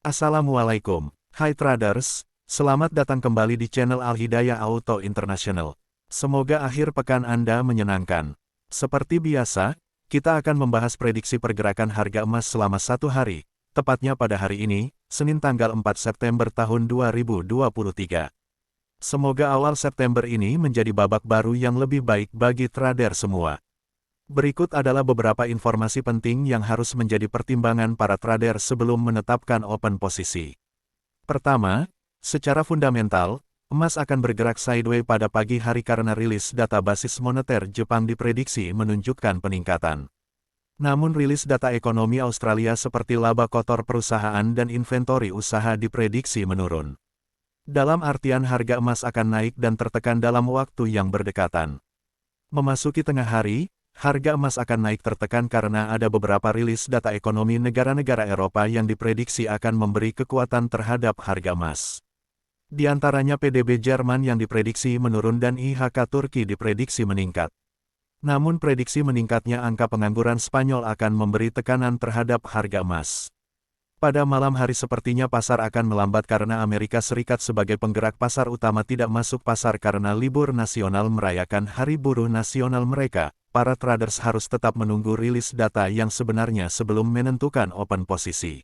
Assalamualaikum, hai traders, selamat datang kembali di channel Al-Hidayah Auto International. Semoga akhir pekan Anda menyenangkan. Seperti biasa, kita akan membahas prediksi pergerakan harga emas selama satu hari, tepatnya pada hari ini, Senin tanggal 4 September tahun 2023. Semoga awal September ini menjadi babak baru yang lebih baik bagi trader semua. Berikut adalah beberapa informasi penting yang harus menjadi pertimbangan para trader sebelum menetapkan open posisi. Pertama, secara fundamental, emas akan bergerak sideways pada pagi hari karena rilis data basis moneter Jepang diprediksi menunjukkan peningkatan. Namun rilis data ekonomi Australia seperti laba kotor perusahaan dan inventori usaha diprediksi menurun. Dalam artian harga emas akan naik dan tertekan dalam waktu yang berdekatan. Memasuki tengah hari, harga emas akan naik tertekan karena ada beberapa rilis data ekonomi negara-negara Eropa yang diprediksi akan memberi kekuatan terhadap harga emas. Di antaranya PDB Jerman yang diprediksi menurun dan IHK Turki diprediksi meningkat. Namun prediksi meningkatnya angka pengangguran Spanyol akan memberi tekanan terhadap harga emas. Pada malam hari sepertinya pasar akan melambat karena Amerika Serikat sebagai penggerak pasar utama tidak masuk pasar karena libur nasional merayakan Hari Buruh Nasional mereka. Para traders harus tetap menunggu rilis data yang sebenarnya sebelum menentukan open posisi.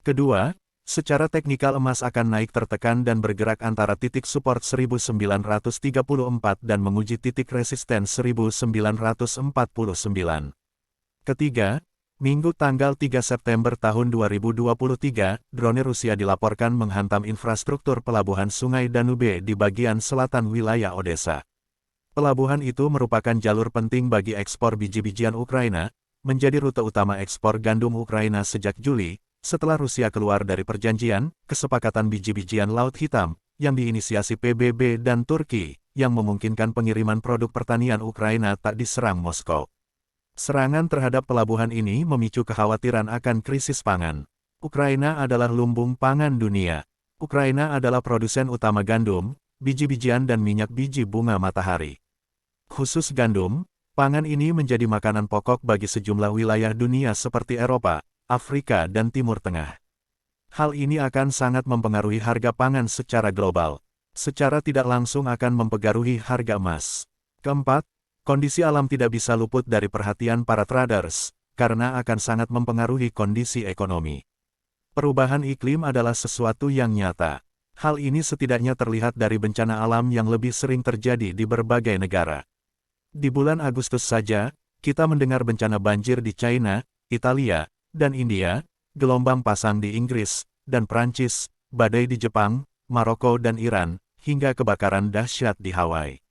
Kedua, secara teknikal emas akan naik tertekan dan bergerak antara titik support 1934 dan menguji titik resisten 1949. Ketiga, Minggu tanggal 3 September tahun 2023, drone Rusia dilaporkan menghantam infrastruktur pelabuhan Sungai Danube di bagian selatan wilayah Odessa. Pelabuhan itu merupakan jalur penting bagi ekspor biji-bijian Ukraina, menjadi rute utama ekspor gandum Ukraina sejak Juli, setelah Rusia keluar dari perjanjian, kesepakatan biji-bijian Laut Hitam, yang diinisiasi PBB dan Turki, yang memungkinkan pengiriman produk pertanian Ukraina tak diserang Moskow. Serangan terhadap pelabuhan ini memicu kekhawatiran akan krisis pangan. Ukraina adalah lumbung pangan dunia. Ukraina adalah produsen utama gandum, biji-bijian dan minyak biji bunga matahari. Khusus gandum, pangan ini menjadi makanan pokok bagi sejumlah wilayah dunia seperti Eropa, Afrika dan Timur Tengah. Hal ini akan sangat mempengaruhi harga pangan secara global. Secara tidak langsung akan mempengaruhi harga emas. Keempat, kondisi alam tidak bisa luput dari perhatian para traders, karena akan sangat mempengaruhi kondisi ekonomi. Perubahan iklim adalah sesuatu yang nyata. Hal ini setidaknya terlihat dari bencana alam yang lebih sering terjadi di berbagai negara. Di bulan Agustus saja, kita mendengar bencana banjir di China, Italia, dan India, gelombang pasang di Inggris, dan Prancis, badai di Jepang, Maroko dan Iran, hingga kebakaran dahsyat di Hawaii.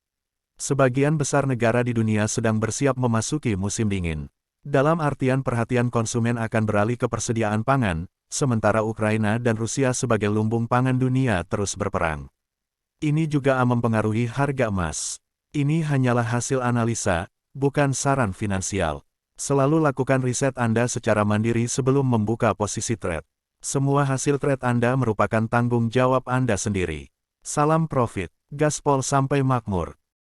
Sebagian besar negara di dunia sedang bersiap memasuki musim dingin. Dalam artian perhatian konsumen akan beralih ke persediaan pangan, sementara Ukraina dan Rusia sebagai lumbung pangan dunia terus berperang. Ini juga mempengaruhi harga emas. Ini hanyalah hasil analisa, bukan saran finansial. Selalu lakukan riset Anda secara mandiri sebelum membuka posisi trade. Semua hasil trade Anda merupakan tanggung jawab Anda sendiri. Salam profit, gaspol sampai makmur.